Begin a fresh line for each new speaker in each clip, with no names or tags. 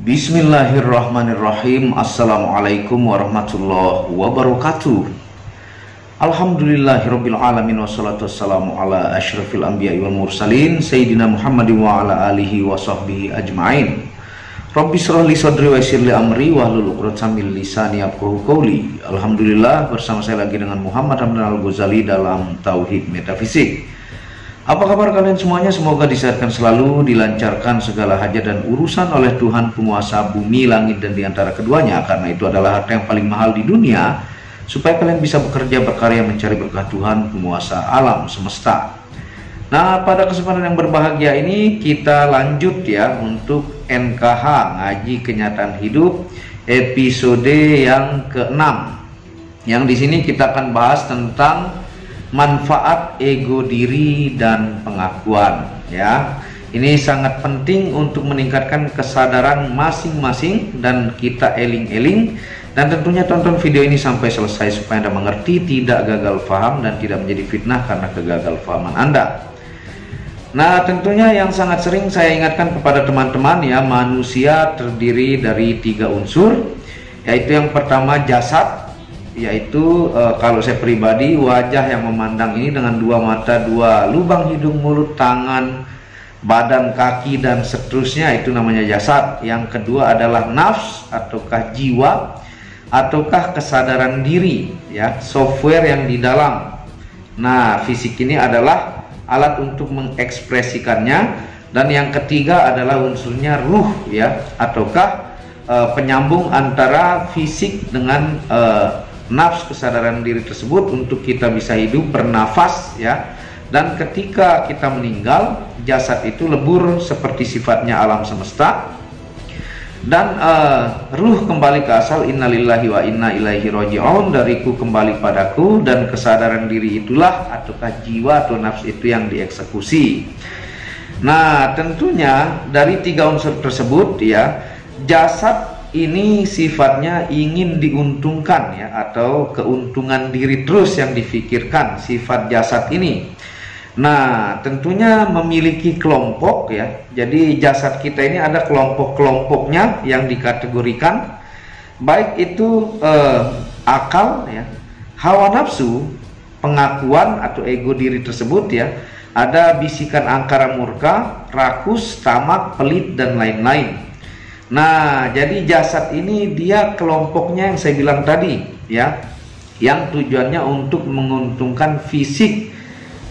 Bismillahirrahmanirrahim. Assalamualaikum warahmatullahi wabarakatuh. Alhamdulillahirabbil alamin wassalatu wassalamu ala asyrafil anbiya'i wal mursalin sayyidina Muhammadin wa ala alihi wa sahbihi ajmain. Rabbi shrah li sadri wa yassir li amri wahlul 'uqdatam min lisani yafqahu qawli. Alhamdulillah, bersama saya lagi dengan Muhammad Hamdan Al-Ghazali dalam Tauhid Metafisik. Apa kabar kalian semuanya? Semoga disehatkan selalu, dilancarkan segala hajat dan urusan oleh Tuhan penguasa bumi, langit, dan diantara keduanya, karena itu adalah harta yang paling mahal di dunia, supaya kalian bisa bekerja, berkarya, mencari berkah Tuhan penguasa alam semesta. Nah, pada kesempatan yang berbahagia ini kita lanjut ya untuk NKH, Ngaji Kenyataan Hidup, episode yang ke-6. Yang di sini kita akan bahas tentang manfaat ego diri dan pengakuan ya. Ini sangat penting untuk meningkatkan kesadaran masing-masing dan kita eling-eling, dan tentunya tonton video ini sampai selesai supaya Anda mengerti, tidak gagal paham dan tidak menjadi fitnah karena kegagalpahaman Anda. Nah, tentunya yang sangat sering saya ingatkan kepada teman-teman ya, manusia terdiri dari 3 unsur, yaitu yang pertama jasad, yaitu kalau saya pribadi, wajah yang memandang ini dengan 2 mata, 2 lubang hidung, mulut, tangan, badan, kaki, dan seterusnya, itu namanya jasad. Yang kedua adalah nafs ataukah jiwa ataukah kesadaran diri ya, software yang di dalam. Nah, fisik ini adalah alat untuk mengekspresikannya. Dan yang ketiga adalah unsurnya ruh ya, ataukah penyambung antara fisik dengan nafs, kesadaran diri tersebut untuk kita bisa hidup, bernafas ya. Dan ketika kita meninggal, jasad itu lebur seperti sifatnya alam semesta, dan ruh kembali ke asal, innalillahi wa inna ilaihi raji'un, dariku kembali padaku, dan kesadaran diri itulah ataukah jiwa atau nafs itu yang dieksekusi. Nah, tentunya dari 3 unsur tersebut ya, jasad ini sifatnya ingin diuntungkan ya, atau keuntungan diri terus yang difikirkan sifat jasad ini. Nah, tentunya memiliki kelompok ya. Jadi jasad kita ini ada kelompok-kelompoknya yang dikategorikan, baik itu akal ya, hawa nafsu, pengakuan atau ego diri tersebut ya, ada bisikan angkara murka, rakus, tamak, pelit, dan lain-lain. Nah, jadi jasad ini dia kelompoknya yang saya bilang tadi ya, yang tujuannya untuk menguntungkan fisik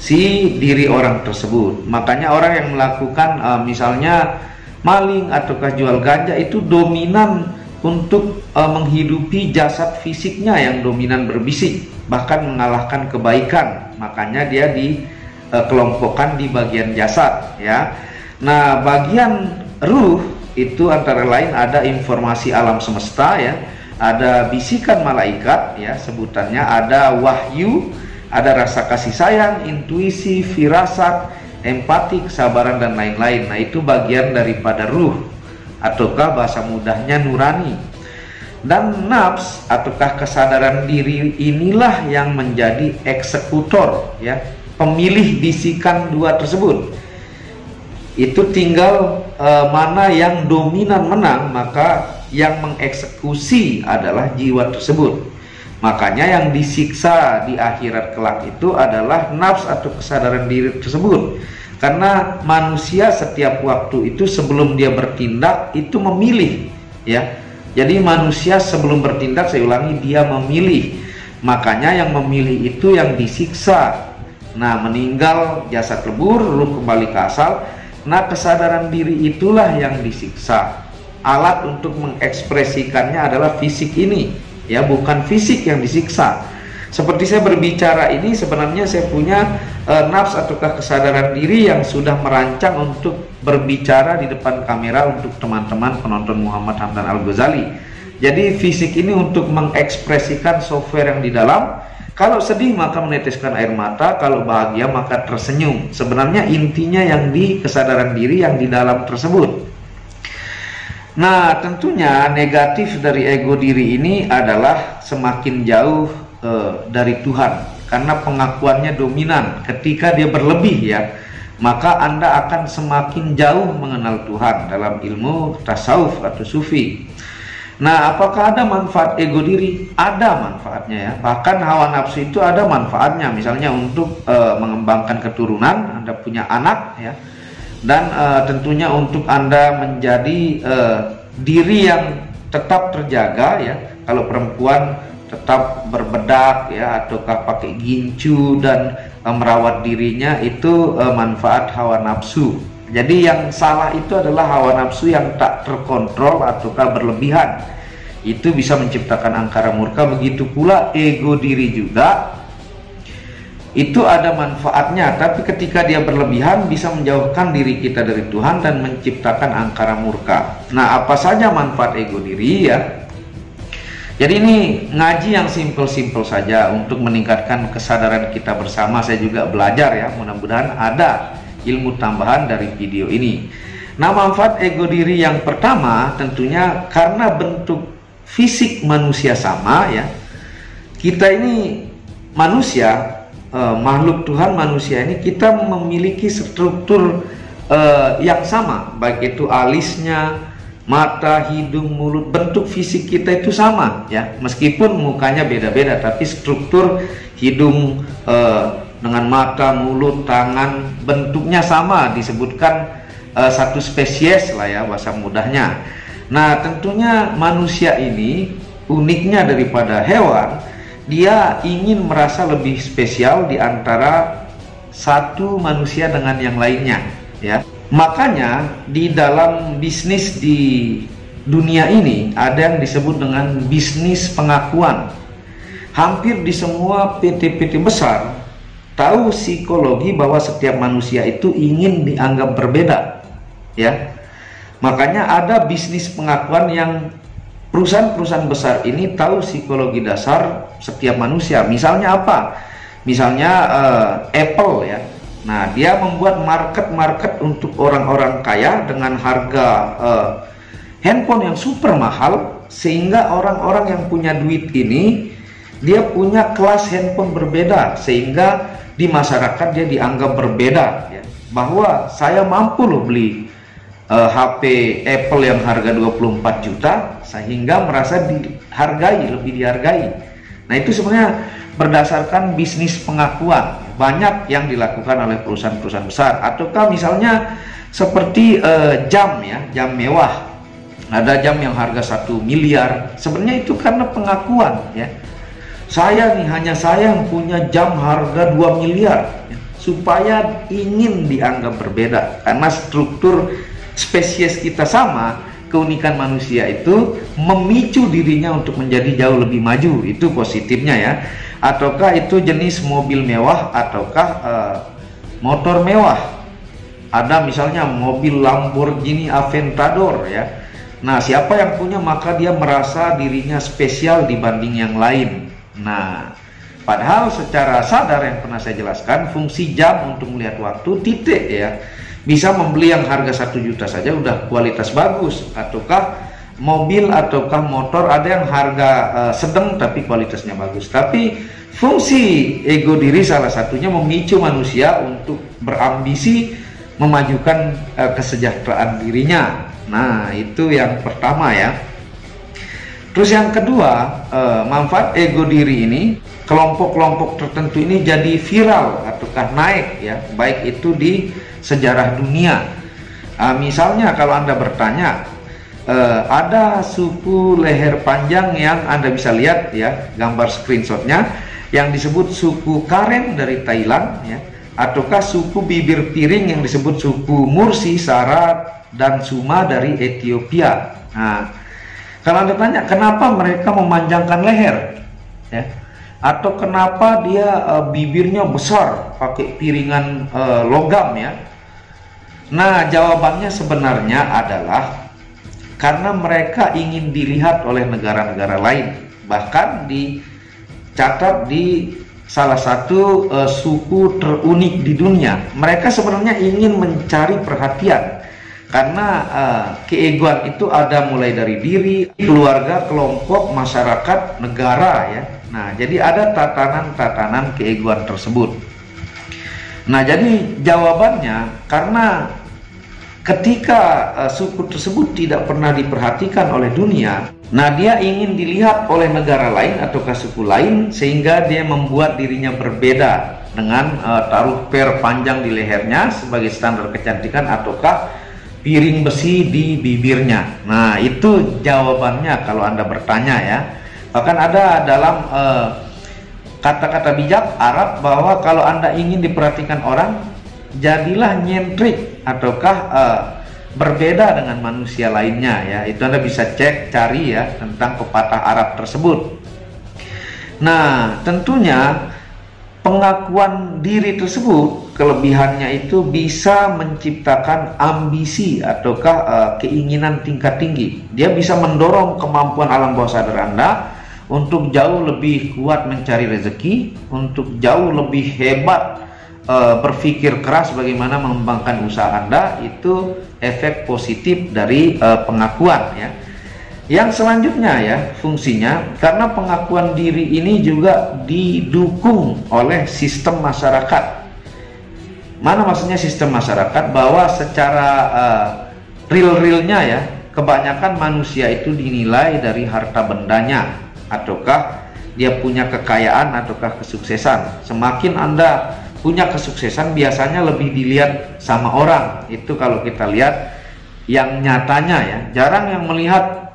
si diri orang tersebut. Makanya orang yang melakukan misalnya maling ataukah jual ganja itu dominan untuk menghidupi jasad fisiknya yang dominan berbisik, bahkan mengalahkan kebaikan. Makanya dia dikelompokkan di bagian jasad ya. Nah, bagian ruh itu antara lain ada informasi alam semesta ya, ada bisikan malaikat ya, sebutannya ada wahyu, ada rasa kasih sayang, intuisi, firasat, empati, kesabaran, dan lain-lain. Nah, itu bagian daripada ruh ataukah bahasa mudahnya nurani. Dan nafs ataukah kesadaran diri inilah yang menjadi eksekutor ya, pemilih bisikan 2 tersebut. Itu tinggal mana yang dominan menang, maka yang mengeksekusi adalah jiwa tersebut. Makanya yang disiksa di akhirat kelak itu adalah nafs atau kesadaran diri tersebut, karena manusia setiap waktu itu sebelum dia bertindak itu memilih ya. Jadi manusia sebelum bertindak, saya ulangi, dia memilih. Makanya yang memilih itu yang disiksa. Nah, meninggal jasad lebur, ruh kembali ke asal. Nah, kesadaran diri itulah yang disiksa. Alat untuk mengekspresikannya adalah fisik ini ya, bukan fisik yang disiksa. Seperti saya berbicara ini, sebenarnya saya punya nafs ataukah kesadaran diri yang sudah merancang untuk berbicara di depan kamera untuk teman-teman penonton Muhammad Hamdan Al-Ghazali. Jadi fisik ini untuk mengekspresikan software yang di dalam. Kalau sedih maka meneteskan air mata, kalau bahagia maka tersenyum. Sebenarnya intinya yang di kesadaran diri yang di dalam tersebut. Nah, tentunya negatif dari ego diri ini adalah semakin jauh dari Tuhan, karena pengakuannya dominan. Ketika dia berlebih ya, maka Anda akan semakin jauh mengenal Tuhan dalam ilmu tasawuf atau sufi. Nah, apakah ada manfaat ego diri? Ada manfaatnya ya. Bahkan hawa nafsu itu ada manfaatnya. Misalnya untuk mengembangkan keturunan, Anda punya anak ya. Dan tentunya untuk Anda menjadi diri yang tetap terjaga ya. Kalau perempuan tetap berbedak ya, ataukah pakai gincu dan merawat dirinya, itu manfaat hawa nafsu. Jadi yang salah itu adalah hawa nafsu yang tak terkontrol ataukah berlebihan. Itu bisa menciptakan angkara murka. Begitu pula ego diri juga, itu ada manfaatnya, tapi ketika dia berlebihan bisa menjauhkan diri kita dari Tuhan dan menciptakan angkara murka. Nah, apa saja manfaat ego diri ya? Jadi ini ngaji yang simpel-simpel saja untuk meningkatkan kesadaran kita bersama. Saya juga belajar ya, mudah-mudahan ada ilmu tambahan dari video ini. Nah, manfaat ego diri yang pertama tentunya karena bentuk fisik manusia sama ya. Kita ini manusia, makhluk Tuhan manusia ini, kita memiliki struktur yang sama, baik itu alisnya, mata, hidung, mulut, bentuk fisik kita itu sama ya, meskipun mukanya beda-beda, tapi struktur hidung dengan mata, mulut, tangan, bentuknya sama, disebutkan satu spesies lah ya bahasa mudahnya. Nah, tentunya manusia ini uniknya daripada hewan, dia ingin merasa lebih spesial di antara satu manusia dengan yang lainnya ya. Makanya di dalam bisnis di dunia ini ada yang disebut dengan bisnis pengakuan. Hampir di semua PT-PT besar tahu psikologi bahwa setiap manusia itu ingin dianggap berbeda ya. Makanya ada bisnis pengakuan yang perusahaan-perusahaan besar ini tahu psikologi dasar setiap manusia. Misalnya apa? Misalnya Apple ya. Nah, dia membuat market untuk orang-orang kaya dengan harga handphone yang super mahal, sehingga orang-orang yang punya duit ini dia punya kelas handphone berbeda, sehingga di masyarakat dia dianggap berbeda ya. Bahwa saya mampu loh beli HP Apple yang harga 24 juta, sehingga merasa dihargai, lebih dihargai. Nah, itu sebenarnya berdasarkan bisnis pengakuan banyak yang dilakukan oleh perusahaan-perusahaan besar. Ataukah misalnya seperti jam ya, jam mewah. Ada jam yang harga 1 miliar, sebenarnya itu karena pengakuan ya. Saya nih, hanya saya yang punya jam harga 2 miliar ya, supaya ingin dianggap berbeda. Karena struktur spesies kita sama, keunikan manusia itu memicu dirinya untuk menjadi jauh lebih maju. Itu positifnya ya. Ataukah itu jenis mobil mewah, ataukah motor mewah. Ada misalnya mobil Lamborghini Aventador ya. Nah, siapa yang punya maka dia merasa dirinya spesial dibanding yang lain. Nah, padahal secara sadar yang pernah saya jelaskan, fungsi jam untuk melihat waktu titik ya. Bisa membeli yang harga 1 juta saja udah kualitas bagus. Ataukah mobil ataukah motor ada yang harga sedang tapi kualitasnya bagus. Tapi fungsi ego diri salah satunya memicu manusia untuk berambisi memajukan kesejahteraan dirinya. Nah, itu yang pertama ya. Terus yang kedua, manfaat ego diri ini, kelompok-kelompok tertentu ini jadi viral ataukah naik ya, baik itu di sejarah dunia. Misalnya kalau Anda bertanya, ada suku leher panjang yang Anda bisa lihat ya, gambar screenshotnya, yang disebut suku Karen dari Thailand ya, ataukah suku bibir piring yang disebut suku Mursi, Sarat, dan Suma dari Ethiopia. Nah, kalau Anda tanya kenapa mereka memanjangkan leher ya, atau kenapa dia bibirnya besar pakai piringan logam ya. Nah, jawabannya sebenarnya adalah karena mereka ingin dilihat oleh negara-negara lain. Bahkan dicatat di salah satu suku terunik di dunia. Mereka sebenarnya ingin mencari perhatian. Karena keegoan itu ada mulai dari diri, keluarga, kelompok, masyarakat, negara ya. Nah, jadi ada tatanan-tatanan keegoan tersebut. Nah, jadi jawabannya karena ketika suku tersebut tidak pernah diperhatikan oleh dunia, nah dia ingin dilihat oleh negara lain ataukah suku lain, sehingga dia membuat dirinya berbeda dengan taruh per panjang di lehernya sebagai standar kecantikan ataukah piring besi di bibirnya. Nah, itu jawabannya kalau Anda bertanya ya. Bahkan ada dalam kata-kata bijak Arab bahwa kalau Anda ingin diperhatikan orang, jadilah nyentrik ataukah berbeda dengan manusia lainnya ya. Itu Anda bisa cari ya tentang pepatah Arab tersebut. Nah, tentunya pengakuan diri tersebut, kelebihannya itu bisa menciptakan ambisi ataukah keinginan tingkat tinggi. Dia bisa mendorong kemampuan alam bawah sadar Anda untuk jauh lebih kuat mencari rezeki, untuk jauh lebih hebat berpikir keras bagaimana mengembangkan usaha Anda. Itu efek positif dari pengakuan ya. Yang selanjutnya ya fungsinya, karena pengakuan diri ini juga didukung oleh sistem masyarakat. Mana maksudnya sistem masyarakat? Bahwa secara real-realnya ya, kebanyakan manusia itu dinilai dari harta bendanya, ataukah dia punya kekayaan ataukah kesuksesan. Semakin Anda punya kesuksesan, biasanya lebih dilihat sama orang. Itu kalau kita lihat yang nyatanya ya. Jarang yang melihat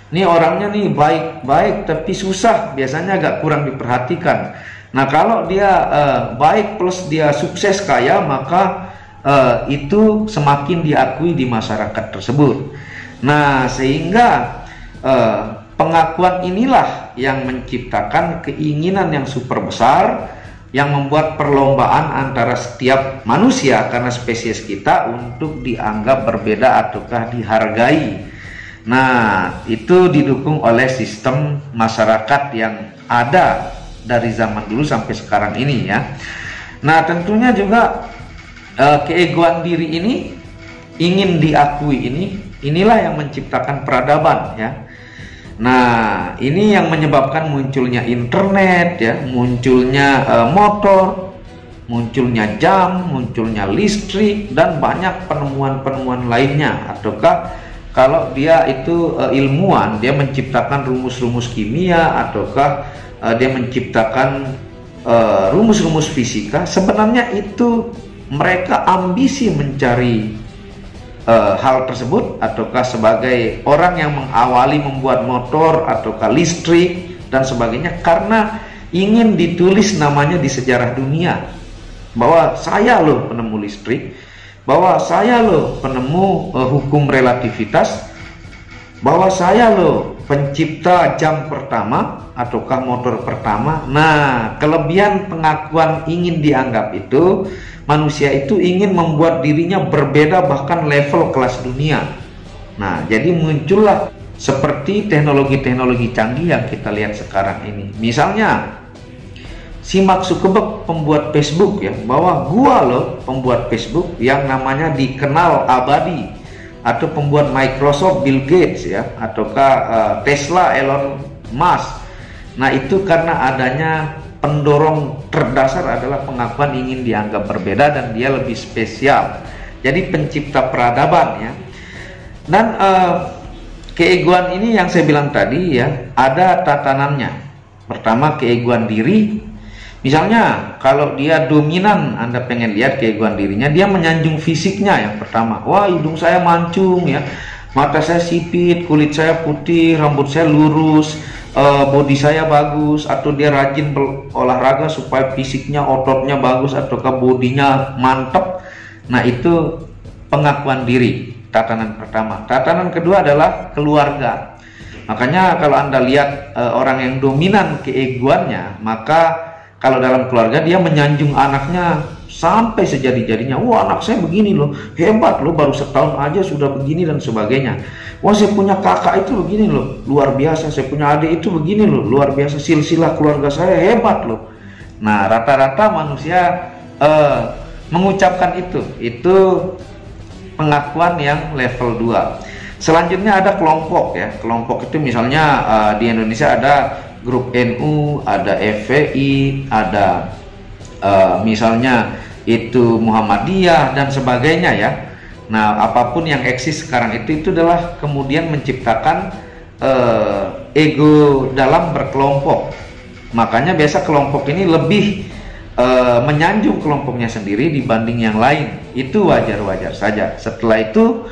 nih orangnya nih baik-baik tapi susah, biasanya agak kurang diperhatikan. Nah, kalau dia baik plus dia sukses kaya, maka itu semakin diakui di masyarakat tersebut. Nah, sehingga pengakuan inilah yang menciptakan keinginan yang super besar, yang membuat perlombaan antara setiap manusia karena spesies kita untuk dianggap berbeda ataukah dihargai. Nah, itu didukung oleh sistem masyarakat yang ada dari zaman dulu sampai sekarang ini ya. Nah, tentunya juga keegoan diri ini, ingin diakui inilah yang menciptakan peradaban ya. Nah, ini yang menyebabkan munculnya internet ya, munculnya motor, munculnya jam, munculnya listrik, dan banyak penemuan-penemuan lainnya. Ataukah kalau dia itu ilmuwan, dia menciptakan rumus-rumus kimia, ataukah dia menciptakan rumus-rumus fisika, sebenarnya itu mereka ambisi mencari hal tersebut, ataukah sebagai orang yang mengawali membuat motor ataukah listrik dan sebagainya, karena ingin ditulis namanya di sejarah dunia bahwa saya loh penemu listrik, bahwa saya loh penemu hukum relativitas, bahwa saya loh pencipta jam pertama ataukah motor pertama. Nah, kelebihan pengakuan ingin dianggap itu, manusia itu ingin membuat dirinya berbeda bahkan level kelas dunia. Nah, jadi muncullah seperti teknologi-teknologi canggih yang kita lihat sekarang ini. Misalnya si Mark Zuckerberg pembuat Facebook ya, bahwa gua loh pembuat Facebook yang namanya dikenal abadi, atau pembuat Microsoft Bill Gates ya, ataukah Tesla Elon Musk. Nah, itu karena adanya pendorong terdasar adalah pengakuan ingin dianggap berbeda dan dia lebih spesial. Jadi pencipta peradaban ya. Dan keegoan ini yang saya bilang tadi ya, ada tatanannya. Pertama, keegoan diri. Misalnya kalau dia dominan, Anda pengen lihat keegoan dirinya, dia menyanjung fisiknya yang pertama. Wah, hidung saya mancung ya, mata saya sipit, kulit saya putih, rambut saya lurus, body saya bagus, atau dia rajin berolahraga supaya fisiknya, ototnya bagus, ataukah bodinya mantap. Nah, itu pengakuan diri, tatanan pertama. Tatanan kedua adalah keluarga. Makanya kalau Anda lihat orang yang dominan keegoannya, maka kalau dalam keluarga dia menyanjung anaknya sampai sejadi-jadinya. Wah, anak saya begini loh, hebat loh, baru setahun aja sudah begini dan sebagainya. Wah, saya punya kakak itu begini loh, luar biasa. Saya punya adik itu begini loh, luar biasa. Silsilah keluarga saya hebat loh. Nah, rata-rata manusia mengucapkan itu pengakuan yang level 2. Selanjutnya ada kelompok ya. Kelompok itu misalnya di Indonesia ada grup NU, ada FPI, ada misalnya itu Muhammadiyah dan sebagainya ya. Nah, apapun yang eksis sekarang itu adalah kemudian menciptakan ego dalam berkelompok. Makanya biasa kelompok ini lebih menyanjung kelompoknya sendiri dibanding yang lain. Itu wajar-wajar saja. Setelah itu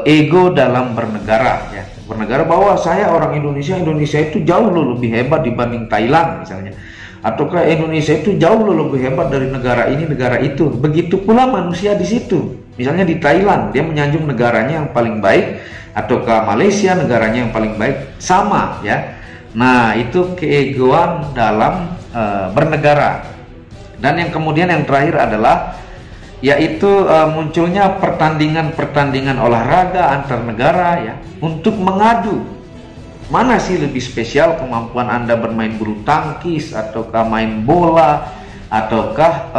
ego dalam bernegara ya. Bernegara bahwa saya orang Indonesia itu jauh lebih hebat dibanding Thailand misalnya. Ataukah Indonesia itu jauh lebih hebat dari negara ini, negara itu. Begitu pula manusia di situ. Misalnya di Thailand, dia menyanjung negaranya yang paling baik, ataukah Malaysia negaranya yang paling baik, sama ya. Nah, itu keegoan dalam bernegara. Dan yang kemudian yang terakhir adalah yaitu munculnya pertandingan olahraga antar negara ya, untuk mengadu mana sih lebih spesial kemampuan Anda bermain bulu tangkis, ataukah main bola, ataukah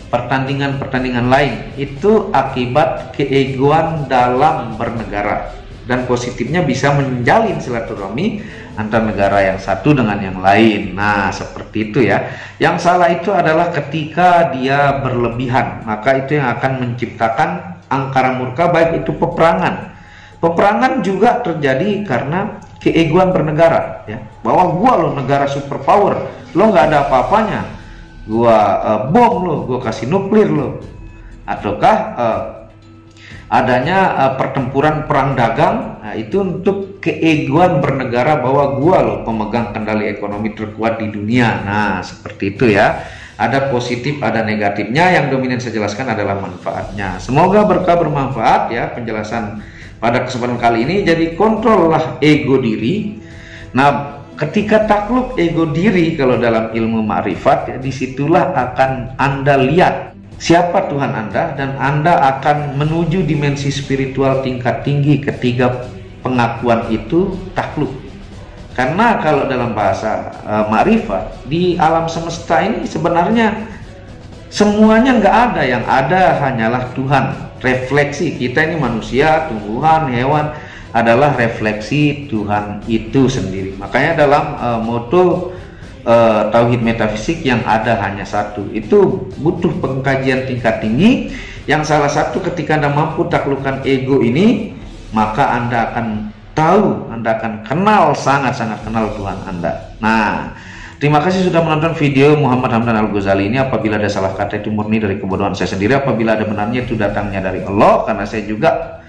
pertandingan lain. Itu akibat keegoan dalam bernegara, dan positifnya bisa menjalin silaturahmi antar negara yang satu dengan yang lain. Nah, seperti itu ya. Yang salah itu adalah ketika dia berlebihan, maka itu yang akan menciptakan angkara murka, baik itu peperangan. Peperangan juga terjadi karena keegoan bernegara ya, bahwa gua loh negara superpower, lo nggak ada apa-apanya, gua bom lo, gua kasih nuklir lo. Ataukah adanya pertempuran perang dagang, nah, itu untuk keegoan bernegara bahwa gua loh pemegang kendali ekonomi terkuat di dunia. Nah, seperti itu ya. Ada positif, ada negatifnya. Yang dominan saya jelaskan adalah manfaatnya. Semoga berkah bermanfaat ya penjelasan pada kesempatan kali ini. Jadi kontrollah ego diri. Nah, ketika takluk ego diri kalau dalam ilmu ma'rifat ya, disitulah akan Anda lihat siapa Tuhan Anda, dan Anda akan menuju dimensi spiritual tingkat tinggi ketika pengakuan itu takluk. Karena kalau dalam bahasa ma'rifat, di alam semesta ini sebenarnya semuanya nggak ada, yang ada hanyalah Tuhan. Refleksi kita ini manusia, tumbuhan, hewan adalah refleksi Tuhan itu sendiri. Makanya dalam moto tauhid metafisik yang ada hanya satu, itu butuh pengkajian tingkat tinggi, yang salah satu ketika Anda mampu taklukkan ego ini, maka Anda akan tahu, Anda akan kenal, sangat-sangat kenal Tuhan Anda. Nah, terima kasih sudah menonton video Muhammad Hamdan Al-Ghazali ini. Apabila ada salah kata itu murni dari kebodohan saya sendiri, apabila ada benarnya itu datangnya dari Allah, karena saya juga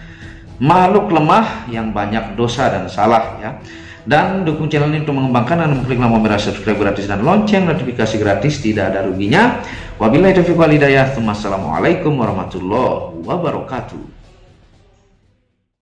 makhluk lemah yang banyak dosa dan salah ya. Dan dukung channel ini untuk mengembangkan, dan klik tombol merah subscribe gratis dan lonceng notifikasi gratis, tidak ada ruginya. Wabillahi taufiq wal hidayah. Wassalamualaikum warahmatullahi wabarakatuh.